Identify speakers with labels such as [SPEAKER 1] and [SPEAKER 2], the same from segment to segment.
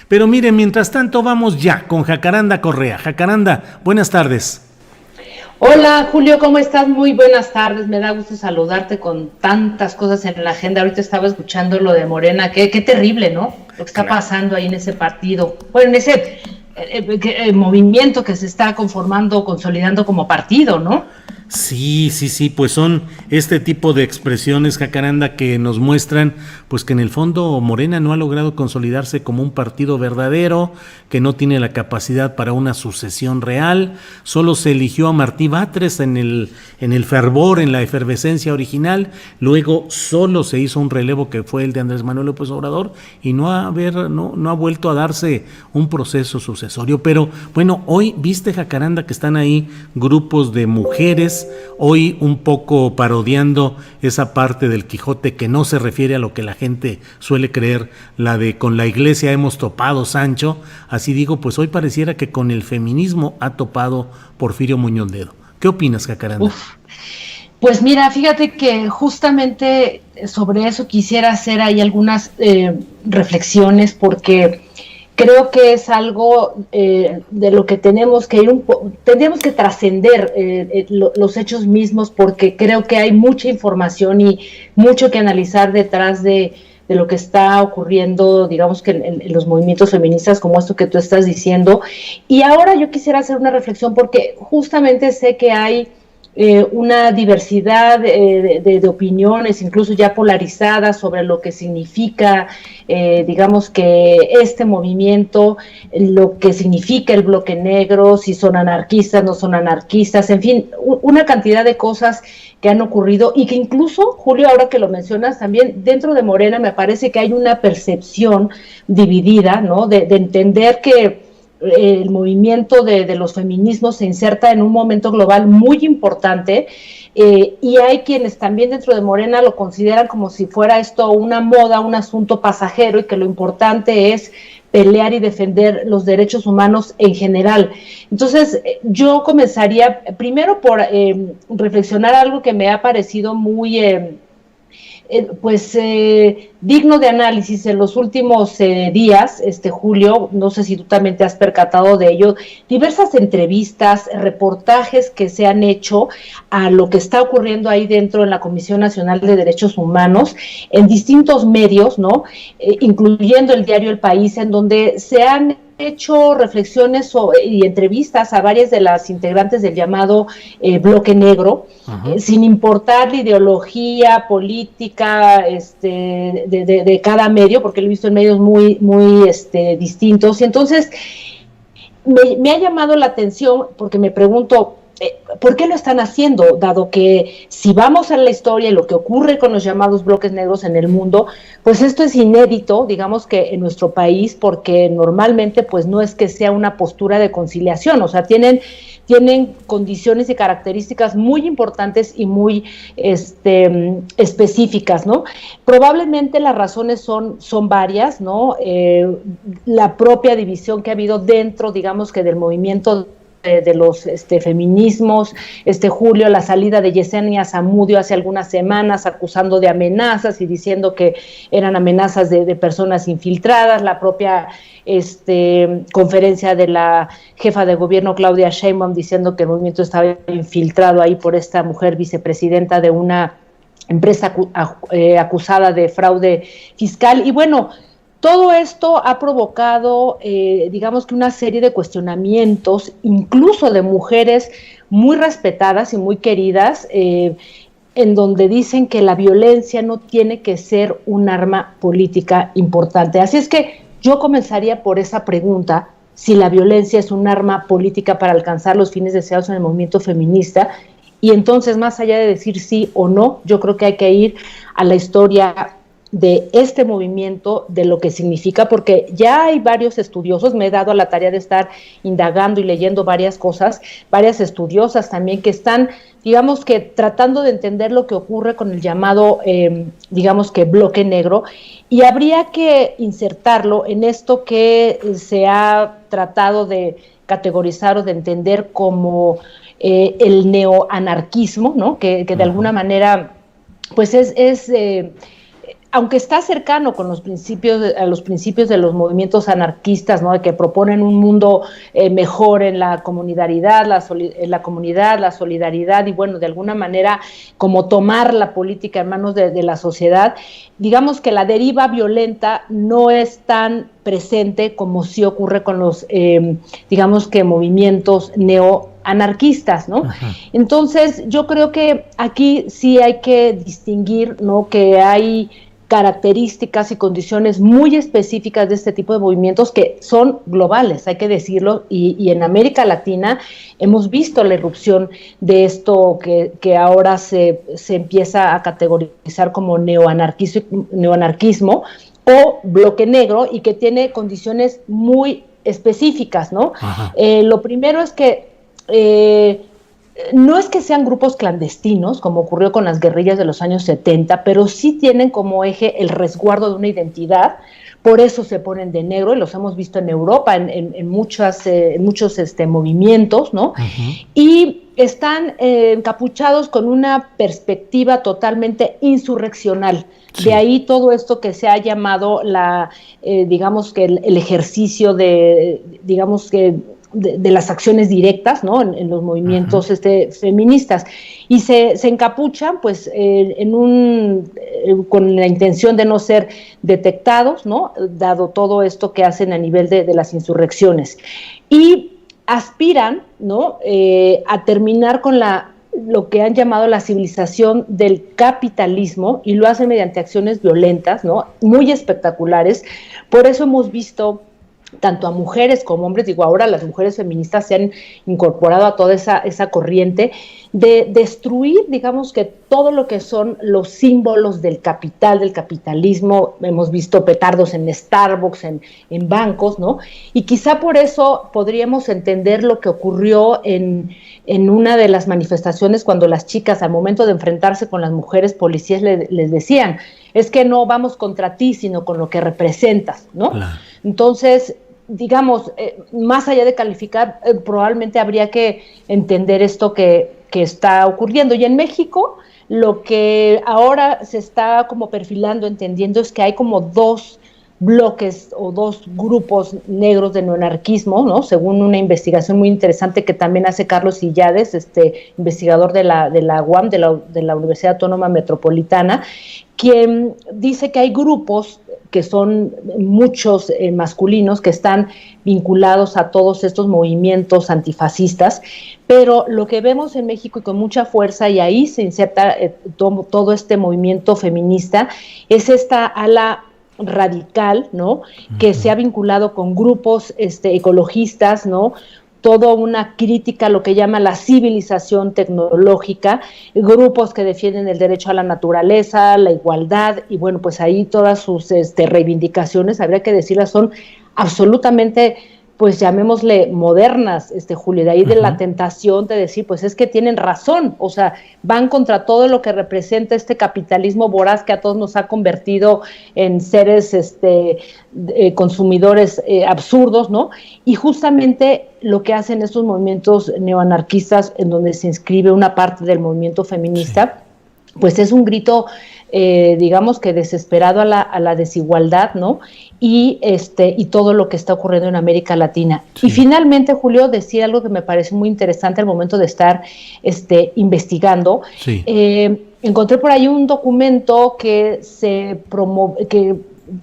[SPEAKER 1] Pero mire, mientras tanto vamos ya con Jacaranda Correa. Jacaranda, buenas tardes.
[SPEAKER 2] Hola Julio, ¿cómo estás? Muy buenas tardes, me da gusto saludarte con tantas cosas en la agenda. Ahorita estaba escuchando lo de Morena, qué terrible, ¿no? Lo que está
[SPEAKER 1] Claro.
[SPEAKER 2] pasando ahí en ese partido, bueno, en ese movimiento que se está conformando, consolidando como partido, ¿no?
[SPEAKER 1] Sí, sí, sí, pues son este tipo de expresiones, Jacaranda, que nos muestran pues que en el fondo Morena no ha logrado consolidarse como un partido verdadero, que no tiene la capacidad para una sucesión real. Solo se eligió a Martí Batres en el fervor, en la efervescencia original. Luego solo se hizo un relevo que fue el de Andrés Manuel López Obrador y no ha vuelto a darse un proceso sucesorio. Pero bueno, hoy viste, Jacaranda, que están ahí grupos de mujeres, hoy un poco parodiando esa parte del Quijote que no se refiere a lo que la gente suele creer, la de con la iglesia hemos topado, Sancho. Así digo, pues hoy pareciera que con el feminismo ha topado Porfirio Muñoz Ledo. ¿Qué opinas, Jacaranda?
[SPEAKER 2] Uf, pues mira, fíjate que justamente sobre eso quisiera hacer ahí algunas reflexiones porque creo que es algo de lo que tenemos que tendríamos que trascender los hechos mismos, porque creo que hay mucha información y mucho que analizar detrás de lo que está ocurriendo, digamos que en los movimientos feministas como esto que tú estás diciendo. Y ahora yo quisiera hacer una reflexión porque justamente sé que hay una diversidad de opiniones, incluso ya polarizadas, sobre lo que significa, digamos que este movimiento, lo que significa el bloque negro, si son anarquistas, no son anarquistas, en fin, una cantidad de cosas que han ocurrido y que incluso, Julio, ahora que lo mencionas, también dentro de Morena me parece que hay una percepción dividida, ¿no? De entender que el movimiento de los feminismos se inserta en un momento global muy importante, y hay quienes también dentro de Morena lo consideran como si fuera esto una moda, un asunto pasajero, y que lo importante es pelear y defender los derechos humanos en general. Entonces, yo comenzaría primero por reflexionar algo que me ha parecido muy digno de análisis en los últimos días, Julio, no sé si tú también te has percatado de ello, diversas entrevistas, reportajes que se han hecho a lo que está ocurriendo ahí dentro en la Comisión Nacional de Derechos Humanos, en distintos medios, ¿no? Incluyendo el diario El País, en donde se han hecho reflexiones y entrevistas a varias de las integrantes del llamado bloque negro,
[SPEAKER 1] Ajá.
[SPEAKER 2] sin importar la ideología política de cada medio, porque lo he visto en medios muy distintos. Y entonces me ha llamado la atención porque me pregunto, ¿por qué lo están haciendo? Dado que si vamos a la historia y lo que ocurre con los llamados bloques negros en el mundo, pues esto es inédito, digamos que en nuestro país, porque normalmente pues no es que sea una postura de conciliación, o sea, tienen condiciones y características muy importantes y muy específicas, ¿no? Probablemente las razones son varias, ¿no? La propia división que ha habido dentro, digamos que del movimiento de los feminismos, Julio, la salida de Yesenia Zamudio hace algunas semanas acusando de amenazas y diciendo que eran amenazas de personas infiltradas, la propia conferencia de la jefa de gobierno Claudia Sheinbaum diciendo que el movimiento estaba infiltrado ahí por esta mujer vicepresidenta de una empresa acusada de fraude fiscal. Y bueno, todo esto ha provocado, digamos que una serie de cuestionamientos, incluso de mujeres muy respetadas y muy queridas, en donde dicen que la violencia no tiene que ser un arma política importante. Así es que yo comenzaría por esa pregunta, si la violencia es un arma política para alcanzar los fines deseados en el movimiento feminista, y entonces, más allá de decir sí o no, yo creo que hay que ir a la historia de este movimiento, de lo que significa, porque ya hay varios estudiosos, me he dado a la tarea de estar indagando y leyendo varias cosas, varias estudiosas también que están, digamos que tratando de entender lo que ocurre con el llamado, digamos que bloque negro, y habría que insertarlo en esto que se ha tratado de categorizar o de entender como el neoanarquismo, ¿no? Que de alguna manera pues aunque está cercano con los principios de los movimientos anarquistas, ¿no? Que proponen un mundo mejor en la comunidad, la solidaridad y bueno, de alguna manera como tomar la política en manos de la sociedad, digamos que la deriva violenta no es tan presente como sí ocurre con los, digamos que movimientos neoanarquistas, ¿no? Ajá. Entonces, yo creo que aquí sí hay que distinguir, ¿no? Que hay características y condiciones muy específicas de este tipo de movimientos que son globales, hay que decirlo, y en América Latina hemos visto la irrupción de esto que ahora se empieza a categorizar como neoanarquismo o bloque negro y que tiene condiciones muy específicas, ¿no? Lo primero es que no es que sean grupos clandestinos, como ocurrió con las guerrillas de los años 70, pero sí tienen como eje el resguardo de una identidad, por eso se ponen de negro, y los hemos visto en Europa, en muchos movimientos, ¿no? Y están encapuchados con una perspectiva totalmente insurreccional. Sí. De ahí todo esto que se ha llamado digamos que el ejercicio de las acciones directas, ¿no? En los movimientos feministas, y se encapuchan pues con la intención de no ser detectados, ¿no? Dado todo esto que hacen a nivel de las insurrecciones, y aspiran, ¿no? A terminar con lo que han llamado la civilización del capitalismo, y lo hacen mediante acciones violentas, ¿no? Muy espectaculares. Por eso hemos visto tanto a mujeres como hombres, digo, ahora las mujeres feministas se han incorporado a toda esa corriente de destruir, digamos, que todo lo que son los símbolos del capital, del capitalismo. Hemos visto petardos en Starbucks, en bancos, ¿no? Y quizá por eso podríamos entender lo que ocurrió en una de las manifestaciones, cuando las chicas, al momento de enfrentarse con las mujeres policías, les decían, es que no vamos contra ti, sino con lo que representas, ¿no? Claro. Entonces, digamos, más allá de calificar, probablemente habría que entender esto que está ocurriendo. Y en México, lo que ahora se está como perfilando, entendiendo, es que hay como dos bloques o dos grupos negros de neoanarquismo, ¿no? Según una investigación muy interesante que también hace Carlos Illades, investigador de la UAM, de la Universidad Autónoma Metropolitana, quien dice que hay grupos que son muchos masculinos que están vinculados a todos estos movimientos antifascistas, pero lo que vemos en México y con mucha fuerza, y ahí se inserta todo este movimiento feminista, es esta ala radical, ¿no? Que se ha vinculado con grupos ecologistas, ¿no? Toda una crítica a lo que llama la civilización tecnológica, grupos que defienden el derecho a la naturaleza, la igualdad, y bueno, pues ahí todas sus reivindicaciones, habría que decirlas, son absolutamente, pues llamémosle modernas, Julio, de ahí de la tentación de decir, pues es que tienen razón, o sea, van contra todo lo que representa este capitalismo voraz que a todos nos ha convertido en seres consumidores absurdos, ¿no? Y justamente lo que hacen estos movimientos neoanarquistas, en donde se inscribe una parte del movimiento feminista, pues es un grito, digamos que desesperado a la desigualdad, ¿no? Y todo lo que está ocurriendo en América Latina. Sí. Y finalmente, Julio, decir algo que me parece muy interesante al momento de estar investigando. Sí. Encontré por ahí un documento que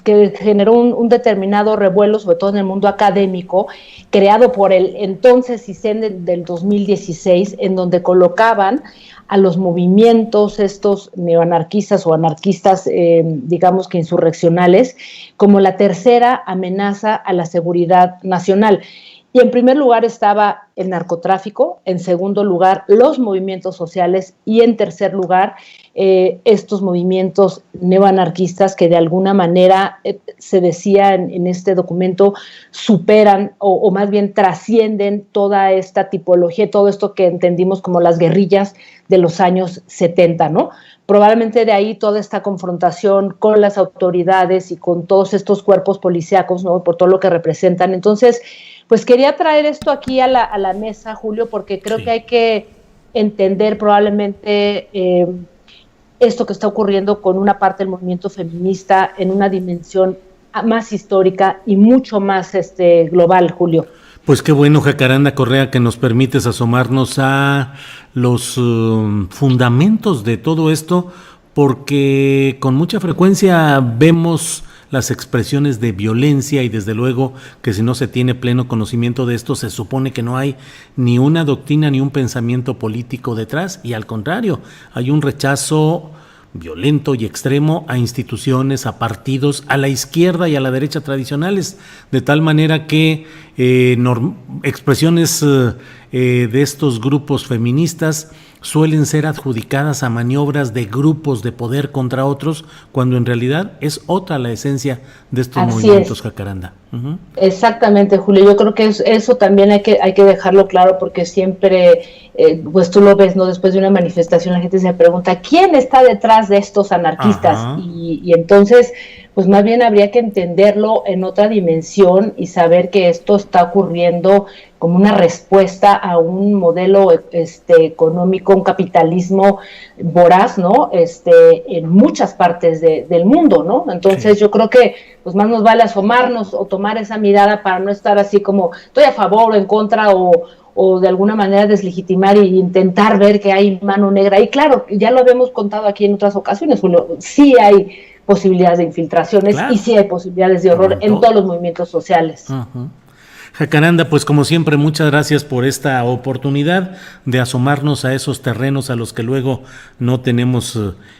[SPEAKER 2] que generó un determinado revuelo, sobre todo en el mundo académico, creado por el entonces CISEN del 2016, en donde colocaban a los movimientos estos neoanarquistas o anarquistas, digamos que insurreccionales, como la tercera amenaza a la seguridad nacional. Y en primer lugar estaba el narcotráfico, en segundo lugar los movimientos sociales, y en tercer lugar estos movimientos neoanarquistas que de alguna manera, se decía en este documento, superan o más bien trascienden toda esta tipología, todo esto que entendimos como las guerrillas de los años 70, ¿no? Probablemente de ahí toda esta confrontación con las autoridades y con todos estos cuerpos policíacos, ¿no? Por todo lo que representan. Entonces, pues quería traer esto aquí a la mesa, Julio, porque creo que hay que entender probablemente esto que está ocurriendo con una parte del movimiento feminista en una dimensión más histórica y mucho más global, Julio.
[SPEAKER 1] Pues qué bueno, Jacaranda Correa, que nos permites asomarnos a los fundamentos de todo esto, porque con mucha frecuencia vemos las expresiones de violencia y desde luego que si no se tiene pleno conocimiento de esto se supone que no hay ni una doctrina ni un pensamiento político detrás, y al contrario, hay un rechazo violento y extremo a instituciones, a partidos, a la izquierda y a la derecha tradicionales, de tal manera que expresiones de estos grupos feministas suelen ser adjudicadas a maniobras de grupos de poder contra otros, cuando en realidad es otra la esencia de estos movimientos, Jacaranda. Uh-huh.
[SPEAKER 2] Exactamente, Julio. Yo creo que eso también hay que dejarlo claro, porque siempre, pues tú lo ves, ¿no? Después de una manifestación la gente se pregunta, ¿quién está detrás de estos anarquistas? Y entonces, pues más bien habría que entenderlo en otra dimensión y saber que esto está ocurriendo como una respuesta a un modelo económico, un capitalismo voraz, ¿no? En muchas partes del mundo, ¿no? Entonces yo creo que pues más nos vale asomarnos o tomar esa mirada para no estar así como estoy a favor o en contra o de alguna manera deslegitimar e intentar ver que hay mano negra. Y claro, ya lo habíamos contado aquí en otras ocasiones, Julio, sí hay posibilidades de infiltraciones, claro, y sí hay posibilidades de horror en todos los movimientos sociales.
[SPEAKER 1] Uh-huh. Jacaranda, pues como siempre, muchas gracias por esta oportunidad de asomarnos a esos terrenos a los que luego no tenemos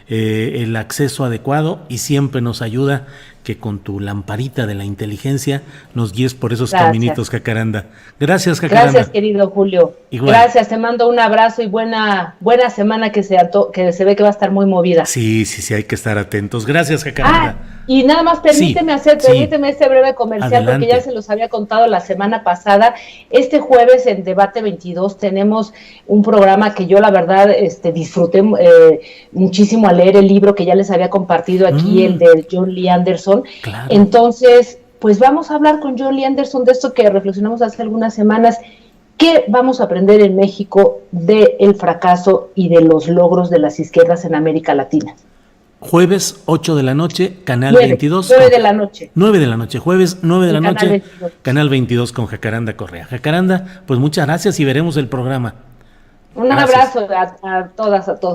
[SPEAKER 1] el acceso adecuado, y siempre nos ayuda que con tu lamparita de la inteligencia nos guíes por esos caminitos, Jacaranda. Gracias, Jacaranda.
[SPEAKER 2] Gracias, querido Julio. Igual. Gracias, te mando un abrazo y buena semana que se ve que va a estar muy movida.
[SPEAKER 1] Sí, hay que estar atentos. Gracias, Jacaranda.
[SPEAKER 2] Y nada más permíteme este breve comercial. Adelante. Porque ya se los había contado la semana pasada. Este jueves en Debate 22 tenemos un programa que yo la verdad disfruté muchísimo al leer el libro que ya les había compartido aquí, el de John Lee Anderson. Claro. Entonces, pues vamos a hablar con John Lee Anderson de esto que reflexionamos hace algunas semanas. ¿Qué vamos a aprender en México del fracaso y de los logros de las izquierdas en América Latina?
[SPEAKER 1] Jueves 8 de la noche, Canal 22.
[SPEAKER 2] 9 de la noche.
[SPEAKER 1] 9 de la noche, jueves 9 de la noche, 22. Canal 22 con Jacaranda Correa. Jacaranda, pues muchas gracias y veremos el programa.
[SPEAKER 2] Un abrazo a todas, a todos.